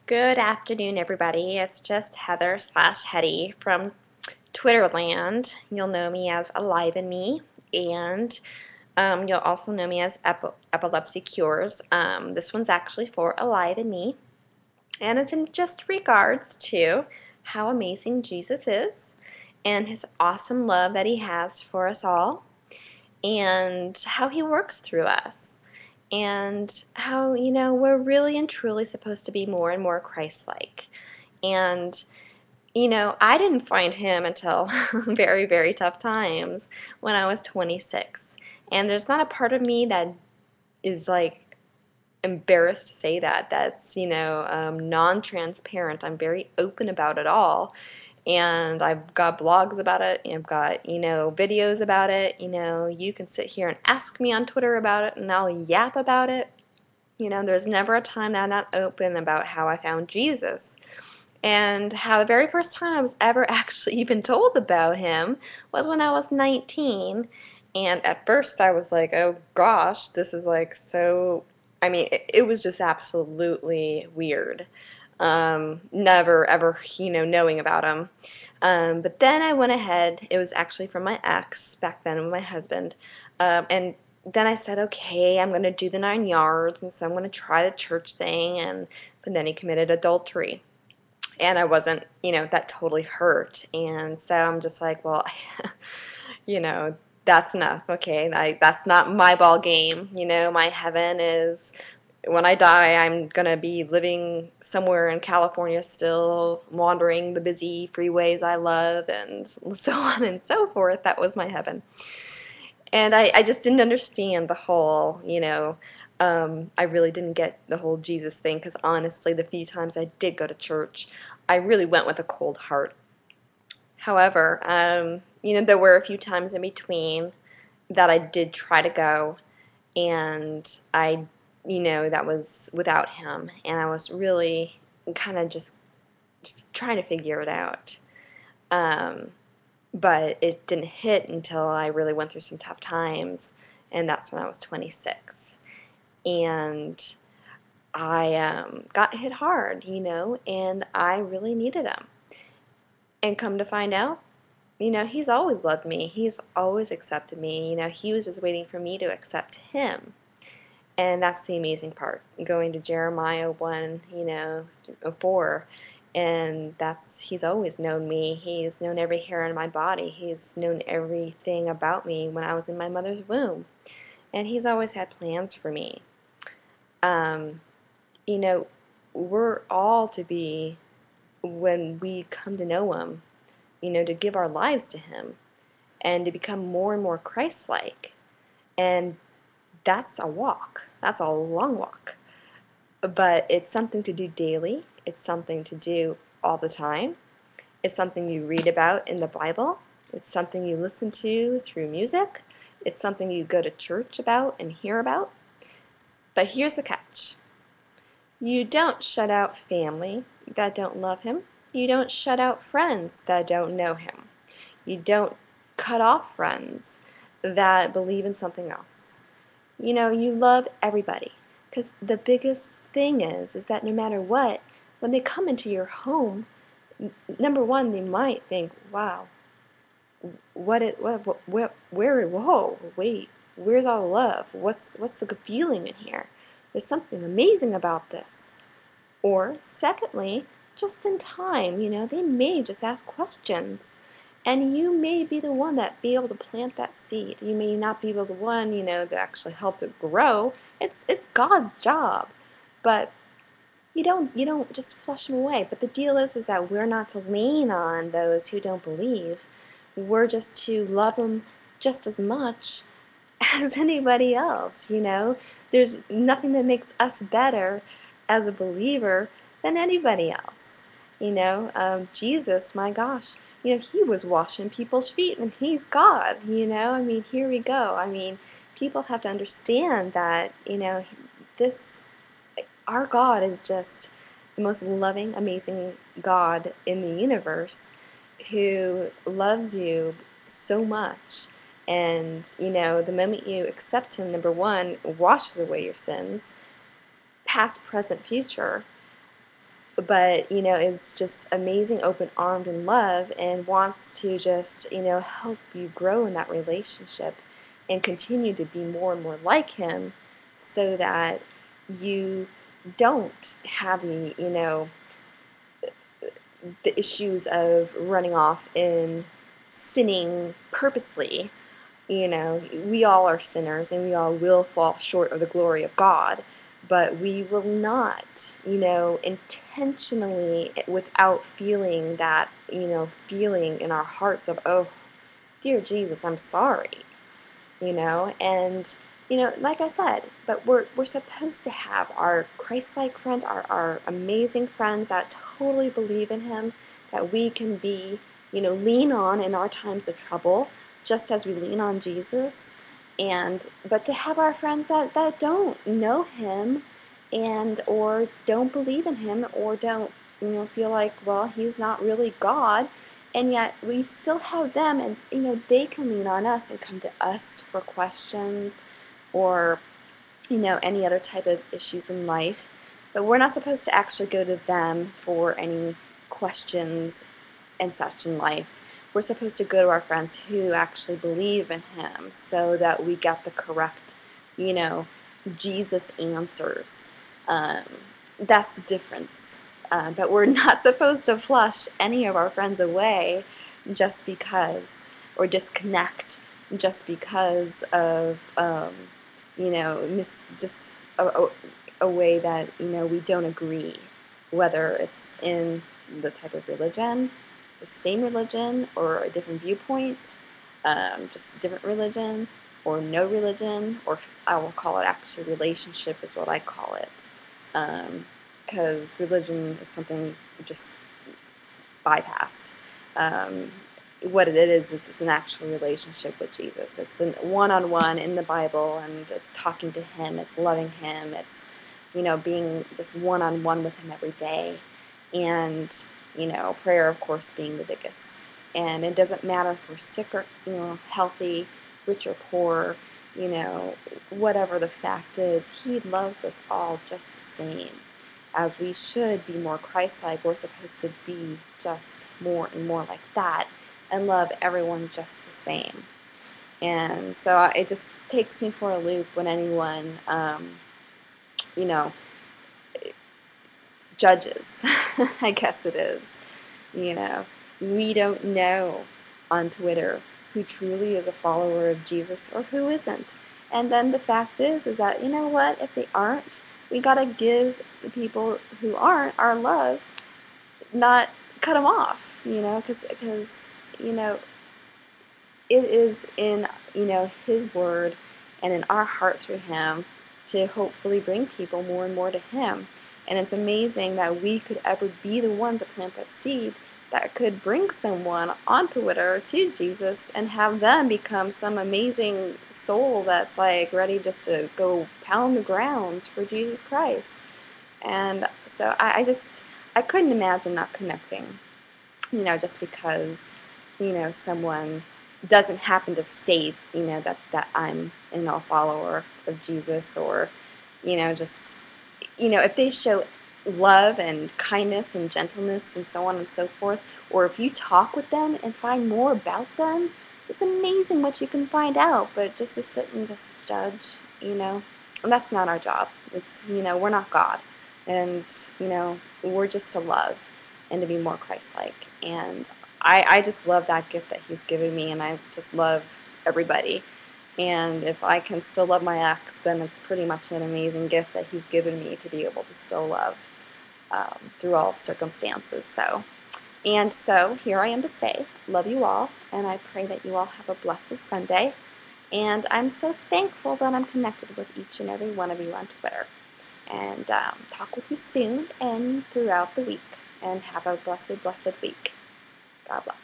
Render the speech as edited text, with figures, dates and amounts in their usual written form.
Good afternoon, everybody. It's just Heather slash Hetty from Twitterland. You'll know me as Alive in Me, and you'll also know me as Epilepsy Cures. This one's actually for Alive in Me, and it's in just regards to how amazing Jesus is and his awesome love that he has for us all, and how he works through us, and how, we're really and truly supposed to be more and more Christ-like. And, I didn't find him until very, very tough times when I was 26. And there's not a part of me that is like embarrassed to say that. That's, non-transparent. I'm very open about it all. And I've got blogs about it, and I've got, videos about it. You can sit here and ask me on Twitter about it, and I'll yap about it. There's never a time that I'm not open about how I found Jesus. And how the very first time I was ever actually even told about him was when I was 19. And at first I was like, oh gosh, this is like so. I mean, it was just absolutely weird. Never ever, knowing about him. But then I went ahead, it was actually from my ex back then with my husband. And then I said, okay, I'm going to do the 9 yards, and so I'm going to try the church thing. And but then he committed adultery, and I wasn't, that totally hurt. And so I'm just like, well, you know, that's enough. Okay, that's not my ball game. My heaven is when I die, I'm gonna be living somewhere in California still, wandering the busy freeways I love, and so on and so forth. That was my heaven. And I just didn't understand the whole, I really didn't get the whole Jesus thing, because honestly, the few times I did go to church, I really went with a cold heart. However, there were a few times in between that I did try to go, and that was without him, and I was really kind of just trying to figure it out. Um, but it didn't hit until I really went through some tough times, and that's when I was 26. And I got hit hard, and I really needed him. And come to find out, he's always loved me. He's always accepted me. He was just waiting for me to accept him. And that's the amazing part. Going to Jeremiah 1, 4, and he's always known me. He's known every hair on my body. He's known everything about me when I was in my mother's womb. And he's always had plans for me. Um, you know, we're all to be, when we come to know him, to give our lives to him and to become more and more Christ-like. And that's a walk. That's a long walk. But it's something to do daily. It's something to do all the time. It's something you read about in the Bible. It's something you listen to through music. It's something you go to church about and hear about. But here's the catch. You don't shut out family that don't love him. You don't shut out friends that don't know him. You don't cut off friends that believe in something else. You love everybody, because the biggest thing is that no matter what, when they come into your home, number one, they might think, wow, whoa, wait, where's all the love? What's the good feeling in here? There's something amazing about this. Or secondly, just in time, they may just ask questions. And you may be the one that be able to plant that seed. You may not be the one, to actually help it grow. It's God's job. But you don't just flush them away. But the deal is that we're not to lean on those who don't believe. We're just to love them just as much as anybody else. There's nothing that makes us better as a believer than anybody else. Jesus, my gosh, he was washing people's feet, and he's God. I mean, here we go. I mean, people have to understand that, this, our God is just the most loving, amazing God in the universe, who loves you so much. And, the moment you accept him, number one, washes away your sins, past, present, future. but, is just amazing, open-armed in love and wants to just, help you grow in that relationship and continue to be more and more like him so that you don't have the issues of running off and sinning purposely. We all are sinners and we all will fall short of the glory of God, but we will not, intentionally, without feeling that, feeling in our hearts of, oh, dear Jesus, I'm sorry, and, like I said, but we're supposed to have our Christ-like friends, our amazing friends that totally believe in him, that we can be, lean on in our times of trouble, just as we lean on Jesus, but to have our friends that don't know him and or don't believe in him or don't, feel like, well, he's not really God, and yet we still have them, and they can lean on us and come to us for questions or any other type of issues in life, but we're not supposed to actually go to them for any questions and such in life. We're supposed to go to our friends who actually believe in him so that we get the correct, you know, Jesus answers. Um, that's the difference. But we're not supposed to flush any of our friends away just because, or disconnect just because of, just a way that, we don't agree, whether it's in the type of religion, the same religion, or a different viewpoint, just a different religion, or no religion, or I will call it actually relationship is what I call it. Because religion is something just bypassed. Um, what it is it's an actual relationship with Jesus. It's a one-on-one in the Bible, and it's talking to him, it's loving him, it's, being just one-on-one with him every day. And, prayer, of course, being the biggest. And it doesn't matter if we're sick or, healthy, rich or poor, whatever the fact is, he loves us all just the same. As we should be more Christ-like, we're supposed to be just more and more like that and love everyone just the same. And so it just takes me for a loop when anyone, you know, judges, I guess it is. You know, we don't know on Twitter who truly is a follower of Jesus or who isn't. And then the fact is that, you know what, if they aren't, we gotta give the people who aren't our love, not cut them off, because, you know, it is in, his word and in our heart through him to hopefully bring people more and more to him. And it's amazing that we could ever be the ones that plant that seed that could bring someone on Twitter to Jesus and have them become some amazing soul that's like ready just to go pound the ground for Jesus Christ. And so I couldn't imagine not connecting, just because, someone doesn't happen to state, that I'm, a follower of Jesus, or, just, if they show love and kindness and gentleness and so on and so forth, or if you talk with them and find more about them, it's amazing what you can find out. But just to sit and just judge, and that's not our job. It's, we're not God. And, we're just to love and to be more Christ-like. And I just love that gift that he's given me, and I just love everybody. And if I can still love my ex, then it's pretty much an amazing gift that he's given me to be able to still love through all circumstances. So here I am to say, love you all, and I pray that you all have a blessed Sunday. And I'm so thankful that I'm connected with each and every one of you on Twitter. And talk with you soon and throughout the week. And have a blessed, blessed week. God bless.